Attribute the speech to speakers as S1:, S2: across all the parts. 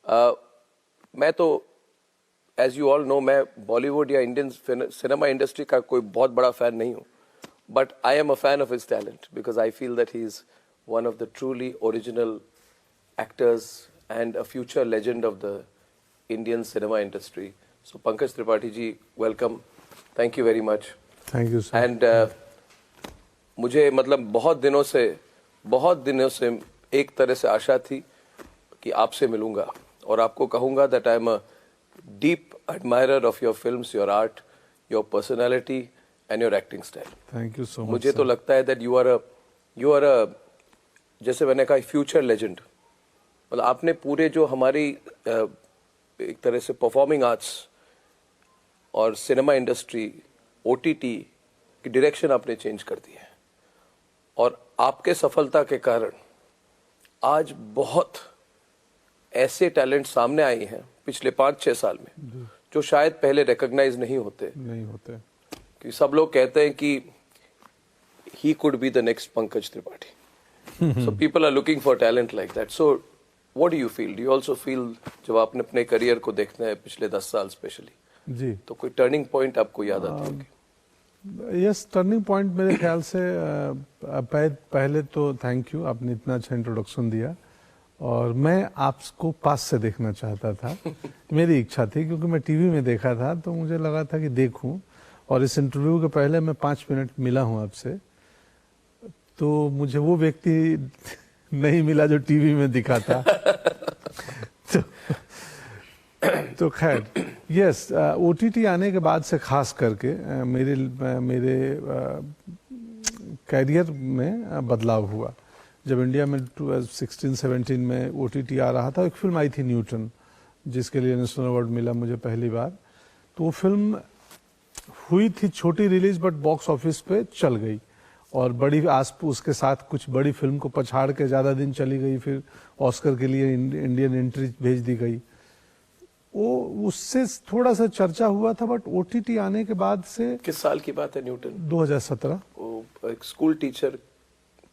S1: मैं तो as you all know मैं बॉलीवुड या इंडियन सिनेमा इंडस्ट्री का कोई बहुत बड़ा फैन नहीं हूँ, but I am a fan of his talent because I feel that he is one of the truly original actors and a future legend of the Indian cinema industry. So Pankaj Tripathi ji, welcome. Thank you very much.
S2: Thank you sir.
S1: And मुझे मतलब बहुत दिनों से एक तरह से आशा थी कि आपसे मिलूंगा और आपको कहूंगा that I am a deep admirer of your films, your art, your personality and your acting style.
S2: Thank you so much.
S1: मुझे तो लगता है दैट यू आर अ जैसे मैंने कहा फ्यूचर लेजेंड. मतलब आपने पूरे जो हमारी एक तरह से परफॉर्मिंग आर्ट्स और सिनेमा इंडस्ट्री, ओटीटी की डायरेक्शन आपने चेंज कर दी है और आपके सफलता के कारण आज बहुत ऐसे टैलेंट सामने आए हैं पिछले 5-6 साल में जो शायद पहले रिकॉग्नाइज नहीं होते. कि सब लोग कहते हैं कि he could be the next Pankaj Tripathi. So people are looking for talent like that. So what do you feel? Do you also feel जब आपने अपने करियर को देखना है पिछले 10 साल स्पेशली
S2: जी,
S1: तो कोई टर्निंग पॉइंट आपको याद आती होगी?
S2: यस, टर्निंग पॉइंट मेरे ख्याल से पहले तो थैंक यू, आपने इतना अच्छा इंट्रोडक्शन दिया और मैं आपको पास से देखना चाहता था. मेरी इच्छा थी क्योंकि मैं टीवी में देखा था तो मुझे लगा था कि देखूं, और इस इंटरव्यू के पहले मैं 5 मिनट मिला हूं आपसे तो मुझे वो व्यक्ति नहीं मिला जो टीवी में दिखा था. तो खैर यस, ओटीटी आने के बाद से खास करके मेरे कैरियर में बदलाव हुआ. जब इंडिया में 2016-17 में ओटीटी आ रहा था, एक फिल्म आई थी न्यूटन जिसके लिए नेशनल अवार्ड मिला मुझे पहली बार. तो वो फिल्म हुई थी छोटी रिलीज बट बॉक्स ऑफिस पे चल गई और बड़ी उसके साथ कुछ बड़ी फिल्म को पछाड़ के ज़्यादा दिन चली गई. फिर ऑस्कर के लिए इंडियन एंट्री भेज दी गई. वो उससे थोड़ा सा चर्चा हुआ था, बट ओटीटी आने के बाद से.
S1: किस साल की बात है न्यूटन?
S2: 2017.
S1: एक स्कूल टीचर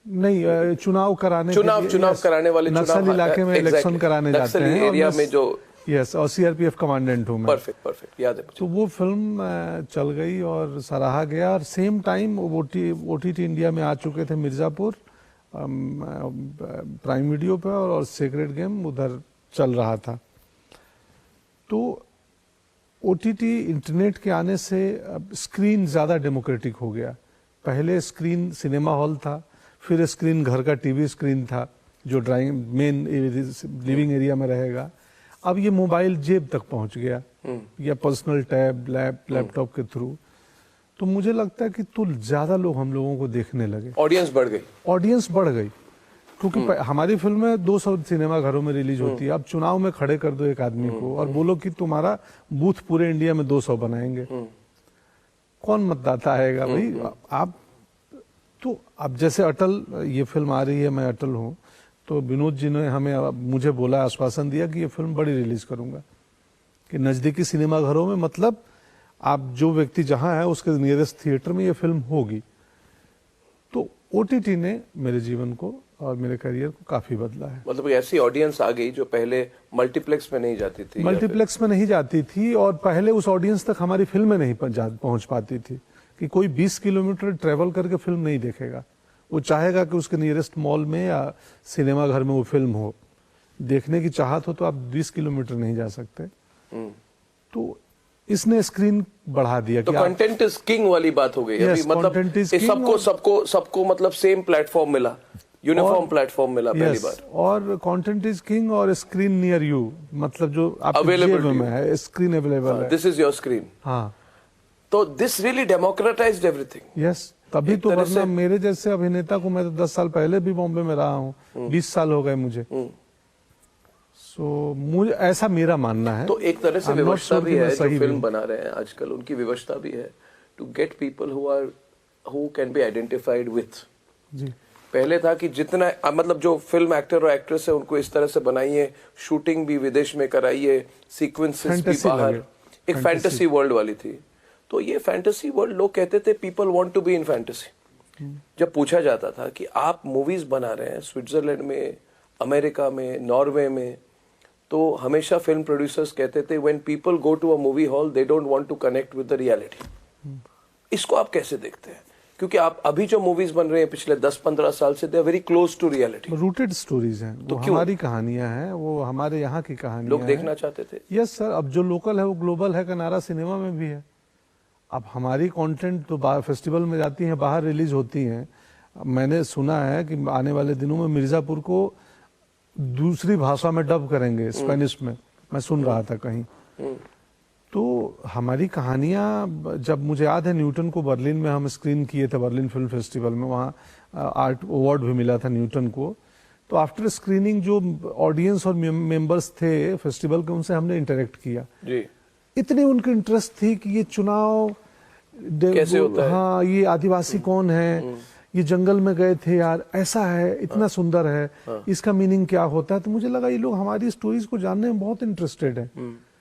S2: नहीं, चुनाव कराने
S1: वाले
S2: नक्सल इलाके में इलेक्शन कराने जाते हैं
S1: एरिया में जो.
S2: यस, और सीआरपीएफ कमांडेंट हूँ मैं.
S1: परफेक्ट याद है मुझे.
S2: तो वो फिल्म चल गई और सराहा गया. और सेम टाइम ओटीटी इंडिया में आ चुके थे मिर्जापुर प्राइम वीडियो पे और सेक्रेट गेम उधर चल रहा था. तो ओटीटी इंटरनेट के आने से स्क्रीन ज़्यादा डेमोक्रेटिक हो गया. पहले स्क्रीन सिनेमा हॉल था, फिर स्क्रीन घर का टीवी स्क्रीन था जो ड्राइंग मेन लिविंग एरिया में रहेगा. अब ये मोबाइल जेब तक पहुंच गया या पर्सनल टैब लैपटॉप के थ्रू. तो मुझे लगता है कि तो ज़्यादा लोग हम लोगों को देखने लगे.
S1: ऑडियंस बढ़ गई
S2: क्योंकि हमारी फिल्में 200 सिनेमा घरों में रिलीज होती है. अब चुनाव में खड़े कर दो एक आदमी को और बोलो कि तुम्हारा बूथ पूरे इंडिया में 200 बनाएंगे, कौन मतदाता आएगा भाई? आप तो अब जैसे अटल ये फिल्म आ रही है, मैं अटल हूँ, तो विनोद जी ने मुझे बोला, आश्वासन दिया कि ये फिल्म बड़ी रिलीज करूंगा कि नजदीकी सिनेमा घरों में, मतलब आप जो व्यक्ति जहां है उसके नियरेस्ट थिएटर में ये फिल्म होगी. तो ओटीटी ने मेरे जीवन को और मेरे करियर को काफी बदला है.
S1: मतलब ऐसी ऑडियंस आ गई जो पहले मल्टीप्लेक्स में नहीं जाती थी.
S2: और पहले उस ऑडियंस तक हमारी फिल्में नहीं पहुंच पाती थी कि कोई 20 किलोमीटर ट्रेवल करके फिल्म नहीं देखेगा. वो चाहेगा कि उसके नियरेस्ट मॉल में या सिनेमा घर में वो फिल्म हो. देखने की चाहत हो तो आप 20 किलोमीटर नहीं जा सकते. तो इसने स्क्रीन बढ़ा दिया.
S1: तो कंटेंट इज किंग वाली बात हो गई. अभी मतलब सबको मतलब सेम प्लेटफॉर्म मिला, यूनिफॉर्म प्लेटफॉर्म मिला पहली बार.
S2: और कंटेंट इज किंग और स्क्रीन नियर यू, मतलब जो आपके जेब में है, स्क्रीन अवेलेबल है.
S1: This is your screen.
S2: हाँ,
S1: तो this really democratised everything.
S2: Yes, तभी तो. वरना मेरे जैसे अभिनेता को, मैं तो 10 साल पहले भी बॉम्बे में रहा हूँ, 20 साल हो गए मुझे. सो मुझे ऐसा मेरा मानना है.
S1: तो एक तरह से व्यवस्था भी है जो फिल्म बना रहे हैं आजकल, उनकी व्यवस्था भी है to get people who can be identified with.
S2: जी,
S1: पहले था कि जितना मतलब जो फिल्म एक्टर और एक्ट्रेस है उनको इस तरह से बनाइए, शूटिंग भी विदेश में कराइए, सीक्वेंसेस भी बाहर, एक फैंटेसी वर्ल्ड वाली थी. तो ये फैंटेसी वर्ल्ड, लोग कहते थे people want to be in fantasy. जब पूछा जाता था कि आप मूवीज बना रहे हैं स्विट्जरलैंड में, अमेरिका में, नॉर्वे में, तो हमेशा फिल्म प्रोड्यूसर्स कहते थे when people go to a movie hall they don't want to connect with the reality. इसको आप कैसे देखते हैं? क्योंकि आप अभी जो मूवीज बन रहे हैं पिछले 10-15 साल से, they are very close to reality.
S2: Rooted stories हैं, वो हमारी कहानियां हैं, वो हमारे यहाँ की कहानियां
S1: लोग देखना चाहते थे।
S2: यस सर, अब जो लोकल है वो ग्लोबल है का नारा सिनेमा में भी है। अब हमारी कंटेंट तो बाहर फेस्टिवल में जाती है, बाहर रिलीज होती हैं। मैंने सुना है कि आने वाले दिनों में मिर्जापुर को दूसरी भाषा में डब करेंगे, स्पेनिश में, मैं सुन रहा था कहीं। तो हमारी कहानियां, जब मुझे याद है न्यूटन को बर्लिन में हम स्क्रीन किए थे, बर्लिन फिल्म फेस्टिवल में, वहाँ आर्ट अवार्ड भी मिला था न्यूटन को। तो आफ्टर स्क्रीनिंग जो ऑडियंस और मेंबर्स थे फेस्टिवल के, उनसे हमने इंटरेक्ट किया जी। इतनी उनकी इंटरेस्ट थी कि ये चुनाव
S1: कैसे होता है,
S2: हाँ ये आदिवासी कौन है, ये जंगल में गए थे यार, ऐसा है, इतना सुंदर है, इसका मीनिंग क्या होता है। तो मुझे लगा ये लोग हमारी स्टोरीज को जानने में बहुत इंटरेस्टेड है।